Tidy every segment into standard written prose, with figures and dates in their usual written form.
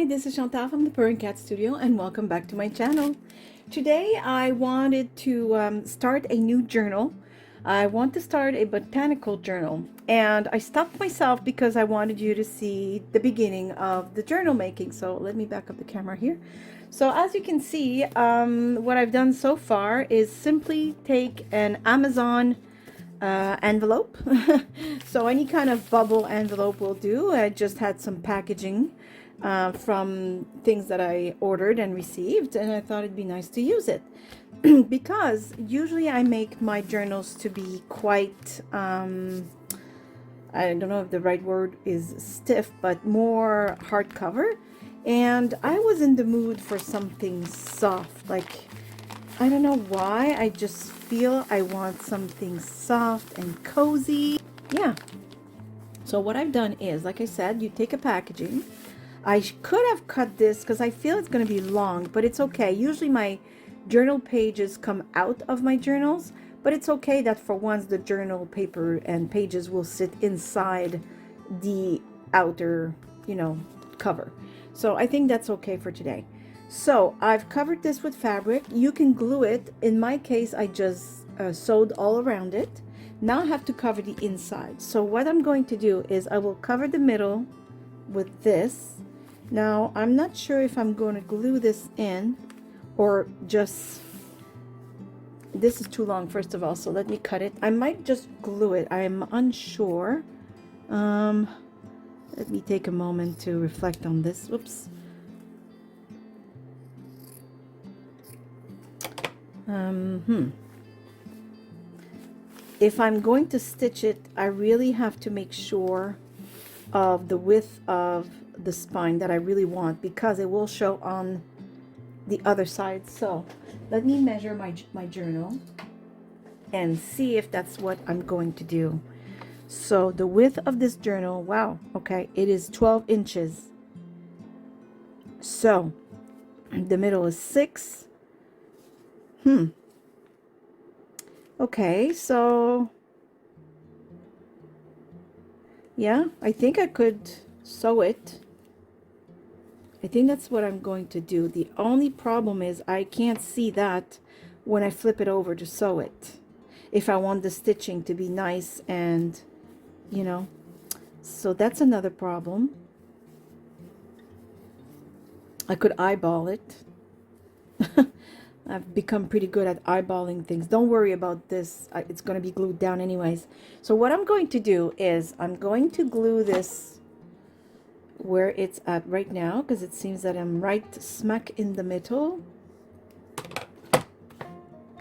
this is Chantal from the Purring Cat Studio, and welcome back to my channel. Today I wanted to start a new journal. I want to start a botanical journal, and I stopped myself because I wanted you to see the beginning of the journal making. So let me back up the camera here. So as you can see, what I've done so far is simply take an Amazon envelope. So any kind of bubble envelope will do. I just had some packaging from things that I ordered and received, and I thought it'd be nice to use it because usually I make my journals to be quite I don't know if the right word is stiff, but more hardcover, and I was in the mood for something soft. Like, I don't know why, I just feel I want something soft and cozy. Yeah, so what I've done is, like I said, you take a packaging. I could have cut this because I feel it's going to be long, but it's okay. Usually my journal pages come out of my journals, but it's okay that for once the journal paper and pages will sit inside the outer, cover. So I think that's okay for today. So I've covered this with fabric. You can glue it. In my case, I just sewed all around it. Now I have to cover the inside. So what I'm going to do is I will cover the middle with this. Now I'm not sure if I'm going to glue this in or just, this is too long first of all, so let me cut it. I might just glue it. I am unsure. Let me take a moment to reflect on this. Whoops. If I'm going to stitch it, I really have to make sure of the width of the spine that I really want, because it will show on the other side. So let me measure my journal and see if that's what I'm going to do. So the width of this journal, wow, okay, it is 12 inches. So the middle is 6. Okay, so yeah, I think I could sew it. I think that's what I'm going to do. The only problem is I can't see that when I flip it over to sew it, if I want the stitching to be nice and, so that's another problem. I could eyeball it. I've become pretty good at eyeballing things. Don't worry about this. It's going to be glued down anyways. So what I'm going to do is I'm going to glue this where it's at right now, because it seems that I'm right smack in the middle.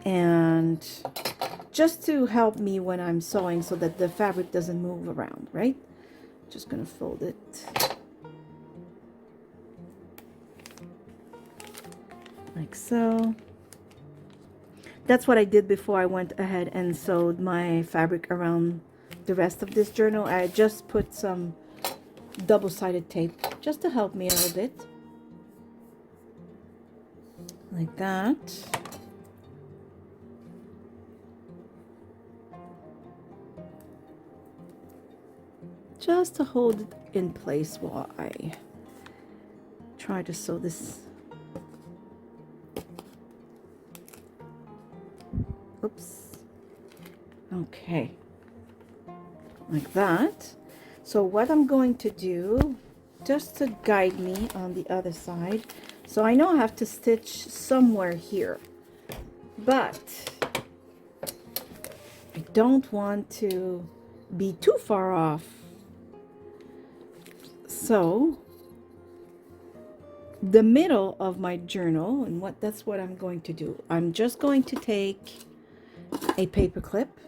And just to help me when I'm sewing so that the fabric doesn't move around, right? Just going to fold it. Like so. That's what I did before I went ahead and sewed my fabric around the rest of this journal. I just put some double-sided tape just to help me a little bit. Like that. Just to hold it in place while I try to sew this. Oops. Okay, like that. So what I'm going to do, just to guide me on the other side, so I know I have to stitch somewhere here, but I don't want to be too far off. So the middle of my journal, and that's what I'm going to do. I'm just going to take a paper clip,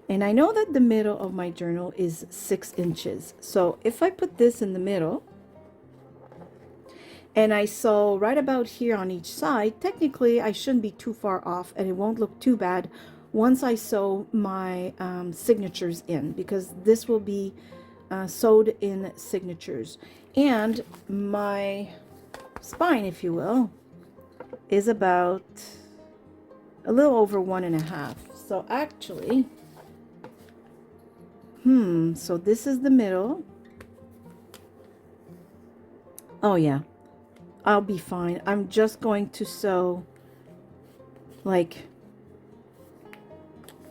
and I know that the middle of my journal is 6 inches. So if I put this in the middle and I sew right about here on each side, technically I shouldn't be too far off, and it won't look too bad once I sew my signatures in, because this will be sewed in signatures. And my spine, if you will, is about a little over 1.5. So actually, so this is the middle. Oh yeah, I'll be fine. I'm just going to sew, like,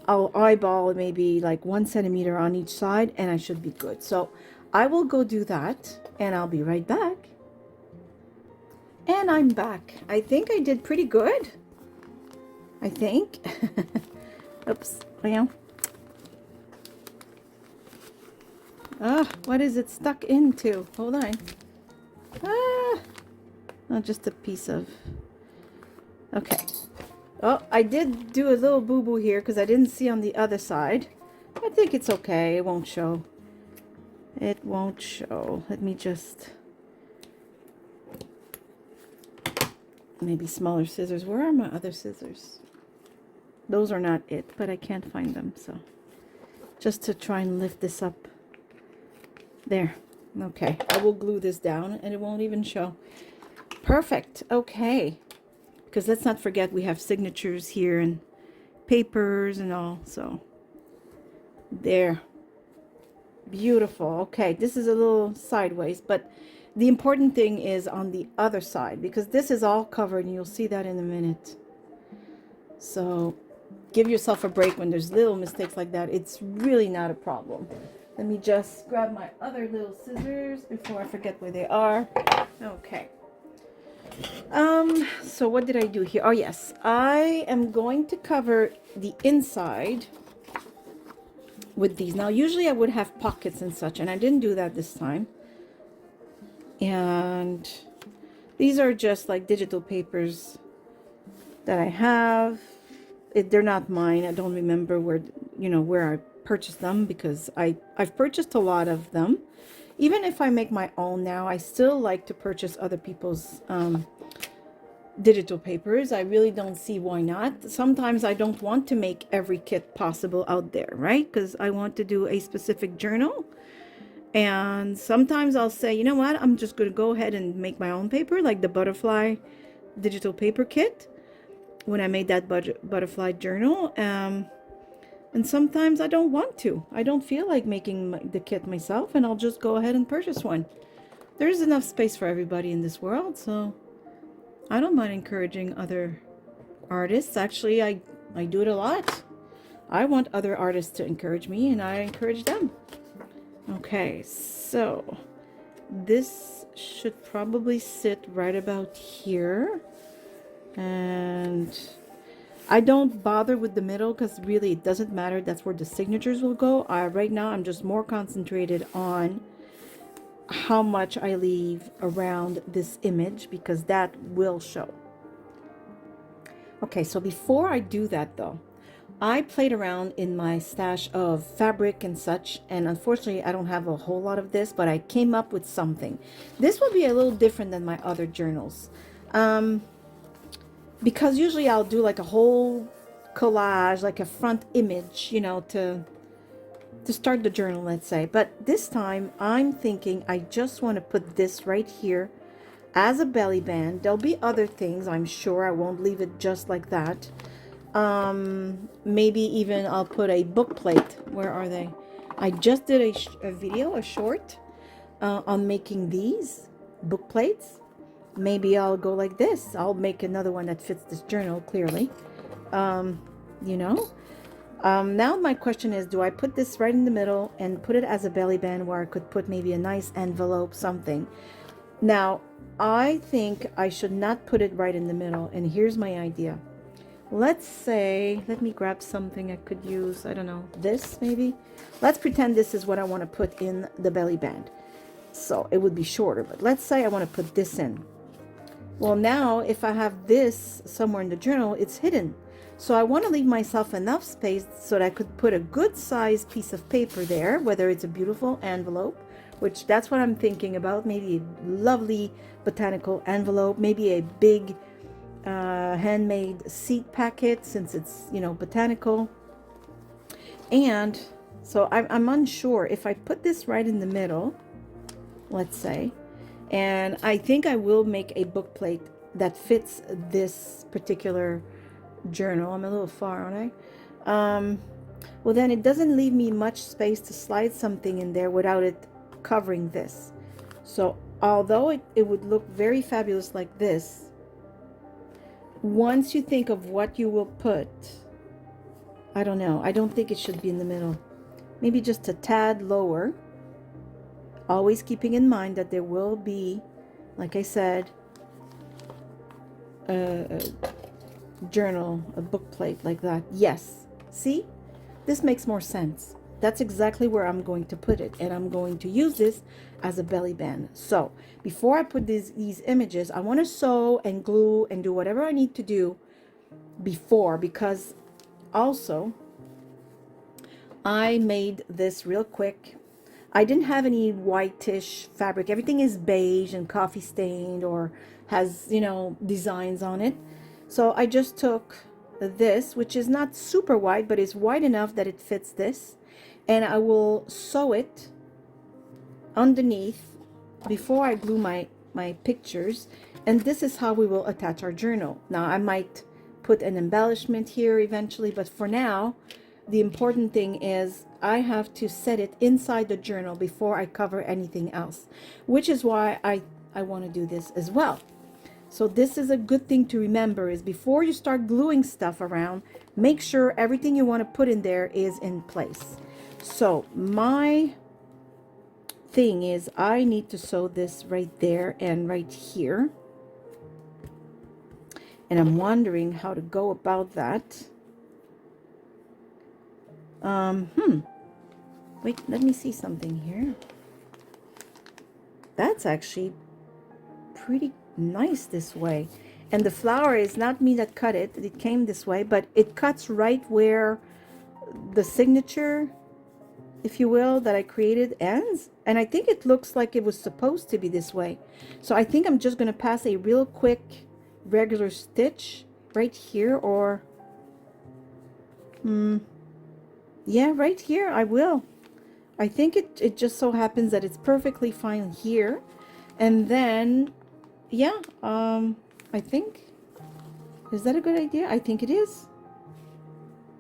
I'll eyeball maybe like 1 centimeter on each side and I should be good. So I will go do that and I'll be right back. And I'm back. I think I did pretty good. I think. Oops. Well. What is it stuck into? Hold on. Oh, just a piece of... Okay. Oh, I did do a little boo-boo here because I didn't see on the other side. I think it's okay. It won't show. It won't show. Let me just... Maybe smaller scissors. Where are my other scissors? Those are not it, but I can't find them. So just to try and lift this up. There. Okay. I will glue this down and it won't even show. Perfect. Okay. Because let's not forget we have signatures here and papers and all. So there. Beautiful. Okay. This is a little sideways, but the important thing is on the other side because this is all covered and you'll see that in a minute. So give yourself a break when there's little mistakes like that. It's really not a problem. Let me just grab my other little scissors before I forget where they are. Okay. So what did I do here? Oh yes, I am going to cover the inside with these. Now usually I would have pockets and such, and I didn't do that this time. And these are just like digital papers that I have. They're not mine. I don't remember where, where I purchased them because I've purchased a lot of them. Even if I make my own now, I still like to purchase other people's digital papers. I really don't see why not. Sometimes I don't want to make every kit possible out there, right? Because I want to do a specific journal. And sometimes I'll say, you know what, I'm just going to go ahead and make my own paper, like the butterfly digital paper kit when I made that butterfly journal. And sometimes I don't want to. I don't feel like making the kit myself, and I'll just go ahead and purchase one. There's enough space for everybody in this world, so I don't mind encouraging other artists. Actually, I do it a lot. I want other artists to encourage me, and I encourage them. Okay, so this should probably sit right about here. And I don't bother with the middle because really it doesn't matter. That's where the signatures will go. Right now I'm just more concentrated on how much I leave around this image because that will show. Okay, so before I do that though, I played around in my stash of fabric and such, and unfortunately I don't have a whole lot of this, but I came up with something. This will be a little different than my other journals. Because usually I'll do like a whole collage, like a front image, to start the journal, let's say. But this time I'm thinking I just want to put this right here as a belly band. There'll be other things, I'm sure. I won't leave it just like that. Maybe even I'll put a book plate. Where are they? I just did a video, a short, on making these book plates. Maybe I'll go like this. I'll make another one that fits this journal clearly. Now my question is, do I put this right in the middle and put it as a belly band where I could put maybe a nice envelope, something? Now, I think I should not put it right in the middle, and here's my idea. Let's say, let me grab something I could use. I don't know, this maybe? Let's pretend this is what I want to put in the belly band. So it would be shorter, but let's say I want to put this in. Well, now if I have this somewhere in the journal, it's hidden. So I want to leave myself enough space so that I could put a good sized piece of paper there, whether it's a beautiful envelope, which that's what I'm thinking about. Maybe a lovely botanical envelope, maybe a big handmade seed packet since it's, botanical. And so I'm unsure if I put this right in the middle, let's say, and I think I will make a book plate that fits this particular journal. I'm a little far, aren't I? Well, then it doesn't leave me much space to slide something in there without it covering this. So although it would look very fabulous like this, once you think of what you will put, I don't know, I don't think it should be in the middle. Maybe just a tad lower, always keeping in mind that there will be, like I said, a journal, a book plate like that. Yes, see, this makes more sense. That's exactly where I'm going to put it, and I'm going to use this as a belly band. So before I put these images, I want to sew and glue and do whatever I need to do before, because also I made this real quick. I didn't have any whitish fabric. Everything is beige and coffee stained or has, you know, designs on it. So I just took this, which is not super wide, but it's wide enough that it fits this, and I will sew it underneath before I glue my pictures. And this is how we will attach our journal. Now I might put an embellishment here eventually, but for now the important thing is I have to set it inside the journal before I cover anything else, which is why I want to do this as well. So this is a good thing to remember, is before you start gluing stuff around, make sure everything you want to put in there is in place. So my thing is I need to sew this right there and right here. And I'm wondering how to go about that. Wait, let me see something here. That's actually pretty nice this way. And the flower is not me that cut it. It came this way, but it cuts right where the signature, if you will, that I created ends. And I think it looks like it was supposed to be this way. So I think I'm just going to pass a real quick regular stitch right here, or yeah, right here. I will. I think it just so happens that it's perfectly fine here. And then yeah, I think, is that a good idea? I think it is.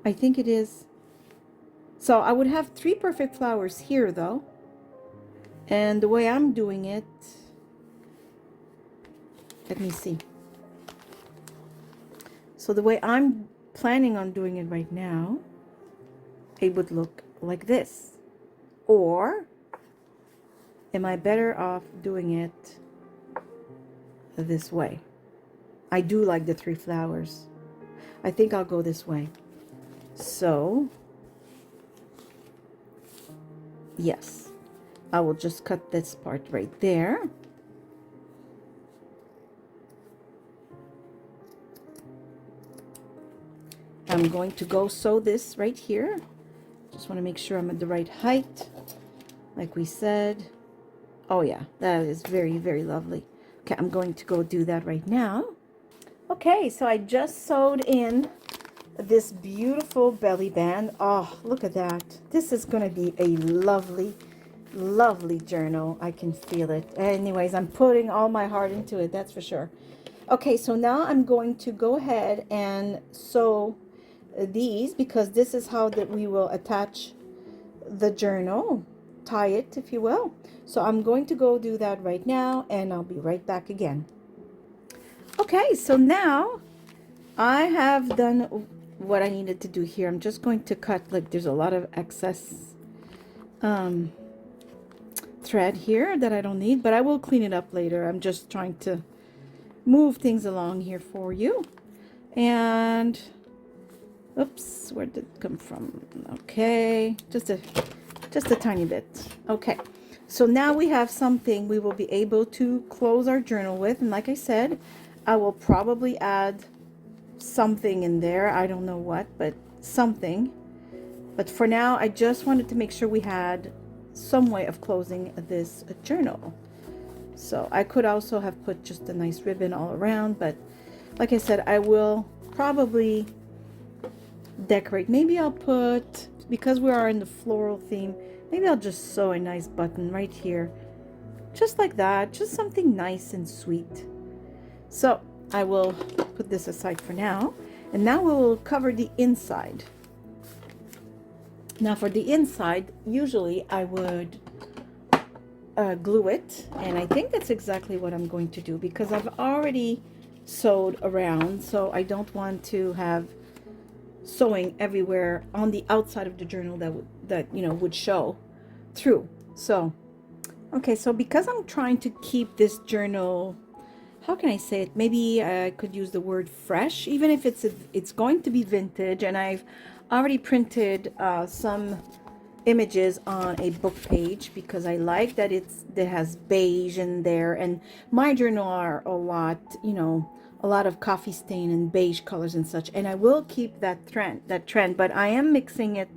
I think it is. So I would have 3 perfect flowers here though. And the way I'm doing it, let me see. So the way I'm planning on doing it right now, it would look like this. Or am I better off doing it this way? I do like the 3 flowers. I think I'll go this way. So yes, I will just cut this part right there. I'm going to go sew this right here. Just want to make sure I'm at the right height, like we said. Oh yeah, that is very, very lovely. Okay, I'm going to go do that right now. Okay, so I just sewed in this beautiful belly band. Oh, look at that. This is going to be a lovely, lovely journal. I can feel it. Anyways, I'm putting all my heart into it, that's for sure. Okay, so now I'm going to go ahead and sew these, because this is how that we will attach the journal, tie it, if you will. So I'm going to go do that right now, and I'll be right back again. Okay, so now I have done what I needed to do here. I'm just going to cut, like, there's a lot of excess thread here that I don't need, but I will clean it up later. I'm just trying to move things along here for you. And oops, where did it come from? Okay, just a tiny bit. Okay, so now we have something we will be able to close our journal with. And like I said, I will probably add something in there. I don't know what, but something. But for now, I just wanted to make sure we had some way of closing this journal. So I could also have put just a nice ribbon all around, but like I said, I will probably decorate. Maybe I'll put, because we are in the floral theme, maybe I'll just sew a nice button right here, just like that, just something nice and sweet. So I will put this aside for now, and now we will cover the inside. Now for the inside, usually I would glue it, and I think that's exactly what I'm going to do, because I've already sewed around, so I don't want to have sewing everywhere on the outside of the journal that you know would show through. So okay, so because I'm trying to keep this journal, how can I say it? Maybe I could use the word fresh, even if it's going to be vintage, and I've already printed some images on a book page, because I like that it has beige in there, and my journal are a lot, you know, a lot of coffee stain and beige colors and such, and I will keep that trend, but I am mixing it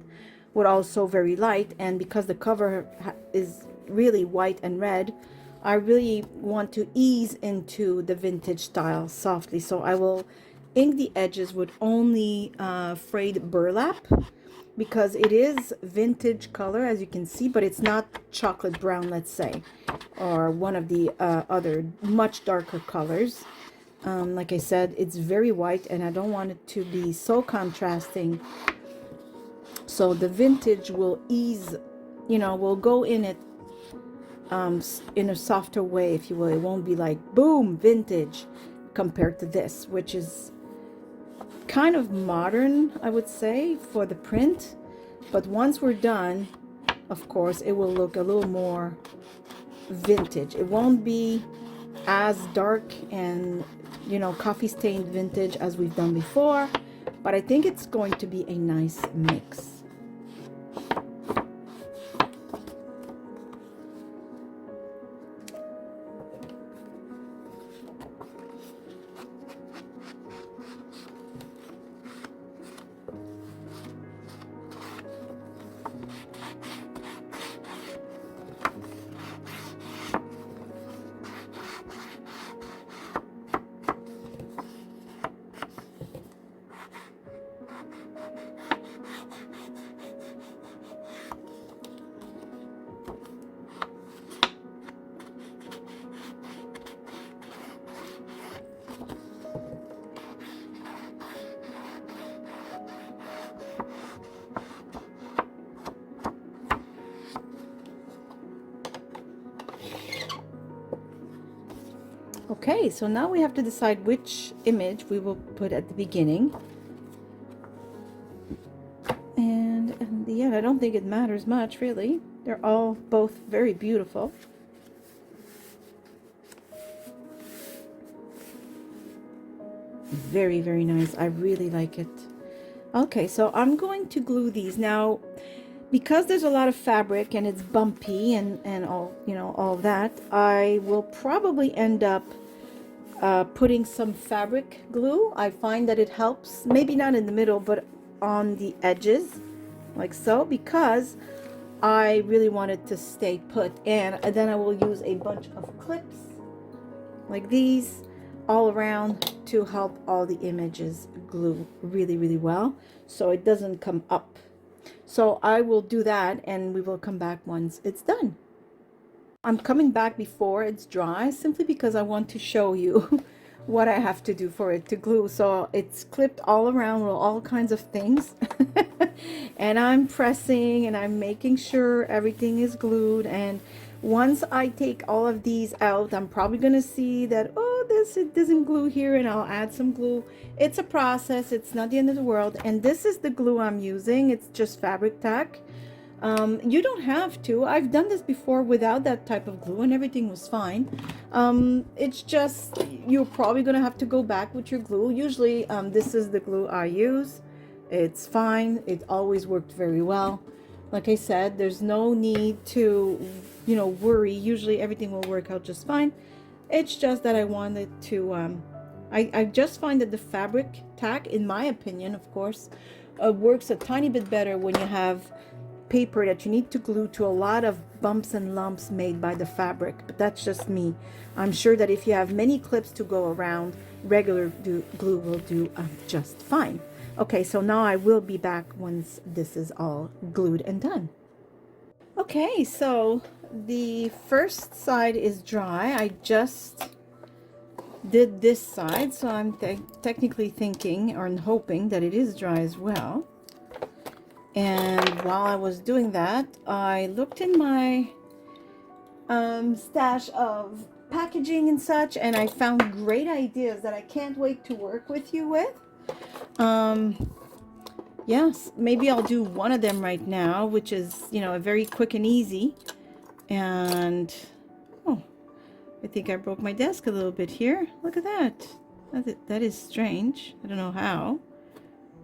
with also very light, and because the cover is really white and red, I really want to ease into the vintage style softly, so I will ink the edges with only frayed burlap, because it is vintage color, as you can see, but it's not chocolate brown, let's say, or one of the other much darker colors. Like I said, it's very white, and I don't want it to be so contrasting, so the vintage will ease, you know, will go in it in a softer way, if you will. It won't be like boom vintage compared to this, which is kind of modern, I would say, for the print. But once we're done, of course, it will look a little more vintage. It won't be as dark and, you know, coffee stained vintage as we've done before, but I think it's going to be a nice mix. Okay, so now we have to decide which image we will put at the beginning. And yeah, I don't think it matters much, really. They're all both very beautiful. Very, very nice. I really like it. Okay, so I'm going to glue these. Now, because there's a lot of fabric and it's bumpy and all, you know, all that, I will probably end up putting some fabric glue. I find that it helps, maybe not in the middle, but on the edges, like so, because I really want it to stay put. And then I will use a bunch of clips like these all around to help all the images glue really, really well, so it doesn't come up. So I will do that, and we will come back once it's done. I'm coming back before it's dry, simply because I want to show you what I have to do for it to glue. So it's clipped all around with all kinds of things and I'm pressing and I'm making sure everything is glued. And once I take all of these out, I'm probably gonna see that, oh, it doesn't glue here, and I'll add some glue. It's a process, it's not the end of the world. And this is the glue I'm using. It's just fabric tack. You don't have to. I've done this before without that type of glue and everything was fine. It's just, you're probably gonna have to go back with your glue. Usually this is the glue I use. It's fine. It always worked very well. Like I said, there's no need to, you know, worry. Usually everything will work out just fine. It's just that I wanted to I just find that the fabric tack, in my opinion, of course, works a tiny bit better when you have paper that you need to glue to a lot of bumps and lumps made by the fabric. But that's just me. I'm sure that if you have many clips to go around, regular glue will do just fine. Okay, so now I will be back once this is all glued and done. Okay, so the first side is dry. I just did this side, so I'm technically thinking or hoping that it is dry as well. And while I was doing that, I looked in my stash of packaging and such, and I found great ideas that I can't wait to work with you with. Yes, maybe I'll do one of them right now, which is, you know, a very quick and easy. And oh, I think I broke my desk a little bit here. Look at that. That is strange. I don't know how.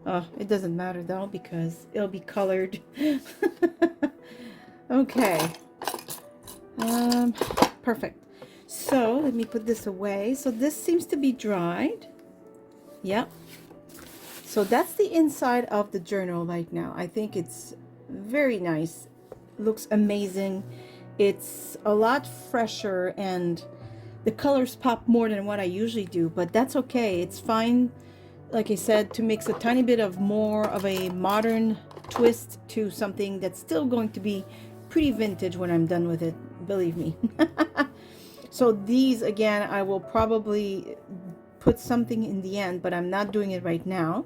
Oh, it doesn't matter though because it'll be colored. Okay. Perfect. So let me put this away. So this seems to be dried. Yep. So that's the inside of the journal right now. I think it's very nice. Looks amazing. It's a lot fresher and the colors pop more than what I usually do, but that's okay. It's fine, like I said, to mix a tiny bit of more of a modern twist to something that's still going to be pretty vintage when I'm done with it, believe me. So these, again, I will probably put something in the end, but I'm not doing it right now.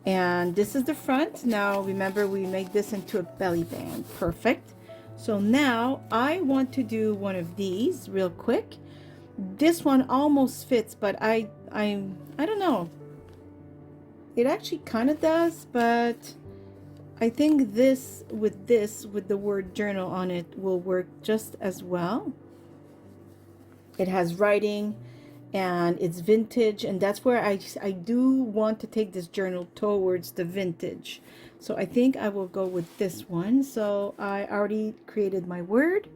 And this is the front. Now remember, we made this into a belly band. Perfect. So now I want to do one of these real quick. This one almost fits, but I don't know. It actually kind of does, but I think this with the word journal on it will work just as well. It has writing and it's vintage, and that's where I do want to take this journal towards the vintage. So I think I will go with this one. So I already created my word,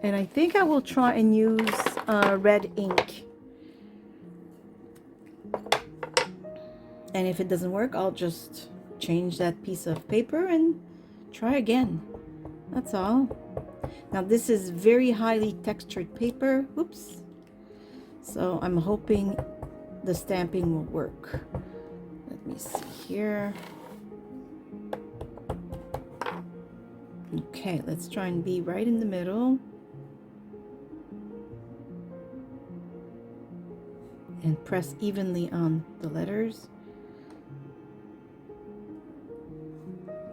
and I think I will try and use red ink. And if it doesn't work, I'll just change that piece of paper and try again. That's all. Now this is very highly textured paper. Oops. So I'm hoping the stamping will work. Let me see here. Okay, let's try and be right in the middle. And press evenly on the letters.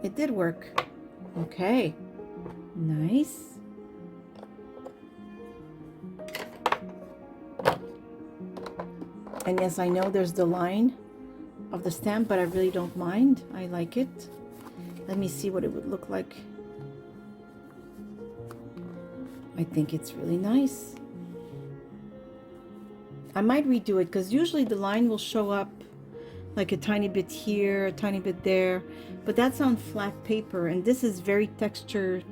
It did work. Okay, nice. And yes, I know there's the line of the stamp, but I really don't mind. I like it. Let me see what it would look like. I think it's really nice. I might redo it because usually the line will show up like a tiny bit here, a tiny bit there, but that's on flat paper, and this is very textured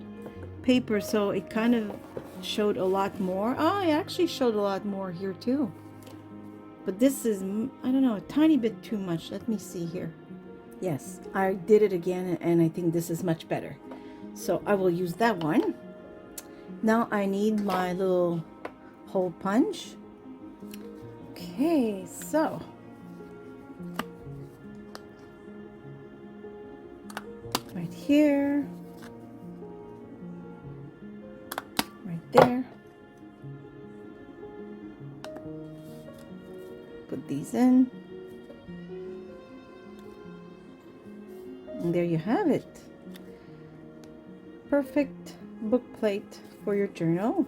paper, so it kind of showed a lot more. Oh, it actually showed a lot more here too. But this is, I don't know, a tiny bit too much. Let me see here. Yes, I did it again, and I think this is much better. So I will use that one. Now I need my little hole punch. Okay, so right here, right there. Put these in, and there you have it. Perfect book plate for your journal.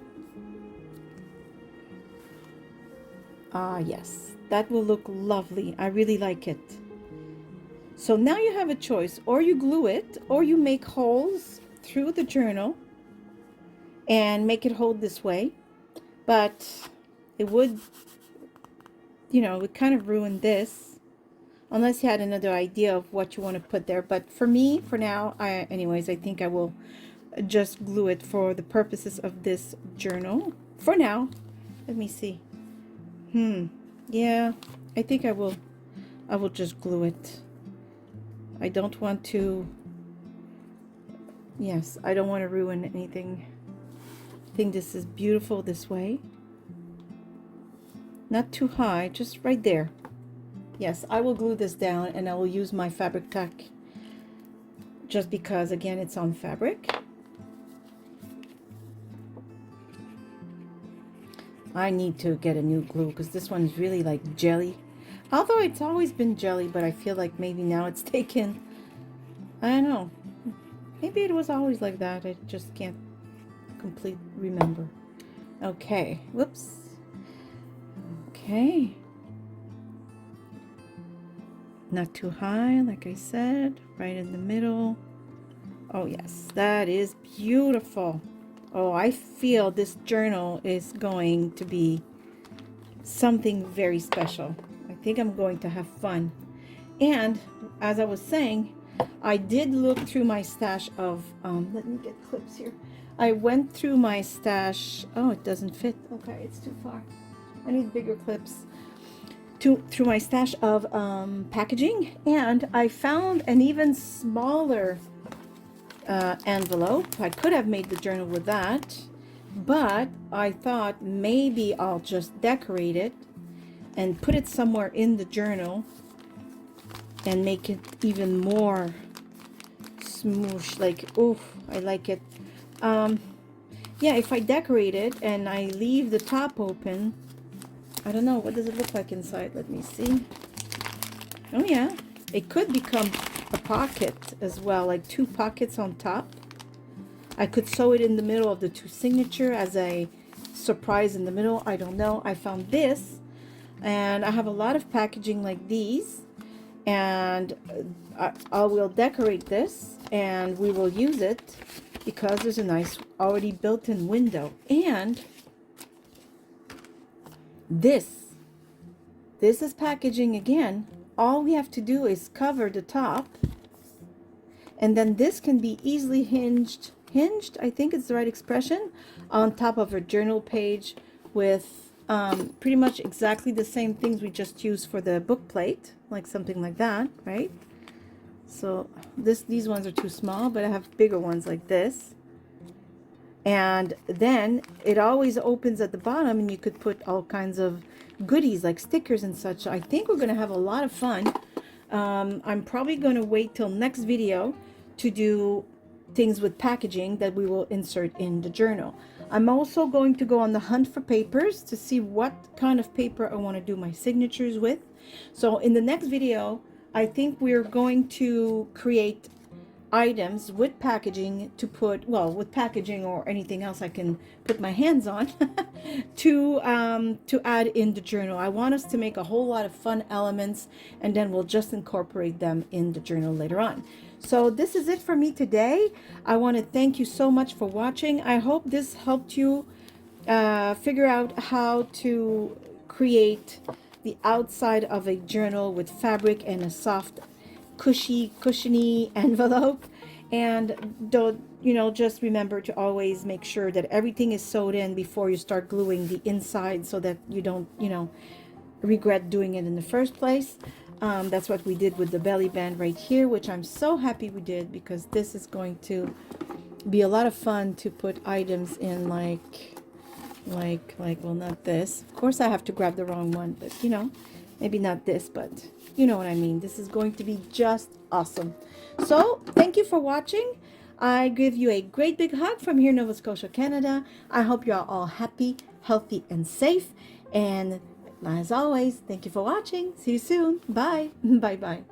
Ah, yes, that will look lovely. I really like it. So now you have a choice: or you glue it, or you make holes through the journal and make it hold this way. But it would, you know, it would kind of ruin this unless you had another idea of what you want to put there. But for me, for now, anyways, I think I will just glue it for the purposes of this journal. For now, let me see. Yeah, I think I will just glue it. I don't want to, yes, I don't want to ruin anything. I think this is beautiful this way. Not too high, just right there. Yes, I will glue this down, and I will use my fabric tack just because, again, it's on fabric. I need to get a new glue because this one is really like jelly. Although it's always been jelly, but I feel like maybe now it's taken, I don't know. Maybe it was always like that. I just can't completely remember. Okay, whoops. Okay. Not too high, like I said, right in the middle. Oh yes, that is beautiful. Oh, I feel this journal is going to be something very special. I think I'm going to have fun. And as I was saying, I did look through my stash of, let me get clips here. I went through my stash. Oh, it doesn't fit. Okay, it's too far. I need bigger clips. Through my stash of packaging, and I found an even smaller envelope. I could have made the journal with that, but I thought maybe I'll just decorate it and put it somewhere in the journal and make it even more smoosh. Like, oof, I like it. Yeah, if I decorate it and I leave the top open, I don't know, what does it look like inside? Let me see. Oh yeah, it could become a pocket as well, like 2 pockets on top. I could sew it in the middle of the 2 signature as a surprise in the middle. I don't know. I found this, and I have a lot of packaging like these, and I will decorate this and we will use it because there's a nice already built-in window. And this is packaging again. All we have to do is cover the top, and then this can be easily hinged, I think it's the right expression, on top of a journal page with pretty much exactly the same things we just used for the book plate, like something like that, right? So these ones are too small, but I have bigger ones like this. And then it always opens at the bottom, and you could put all kinds of goodies like stickers and such. I think we're going to have a lot of fun. I'm probably going to wait till next video to do things with packaging that we will insert in the journal. I'm also going to go on the hunt for papers to see what kind of paper I want to do my signatures with. So in the next video, I think we're going to create items with packaging to put, well, with packaging or anything else I can put my hands on to add in the journal. I want us to make a whole lot of fun elements, and then we'll just incorporate them in the journal later on. So this is it for me today. I want to thank you so much for watching. I hope this helped you figure out how to create the outside of a journal with fabric and a soft cushiony envelope. And don't, just remember to always make sure that everything is sewed in before you start gluing the inside, so that you don't regret doing it in the first place. That's what we did with the belly band right here, which I'm so happy we did, because this is going to be a lot of fun to put items in, like well, not this, of course. I have to grab the wrong one, but maybe not this, but you know what I mean. This is going to be just awesome. So thank you for watching. I give you a great big hug from here in Nova Scotia, Canada. I hope you're all happy, healthy, and safe. And as always, thank you for watching. See you soon. Bye. Bye bye.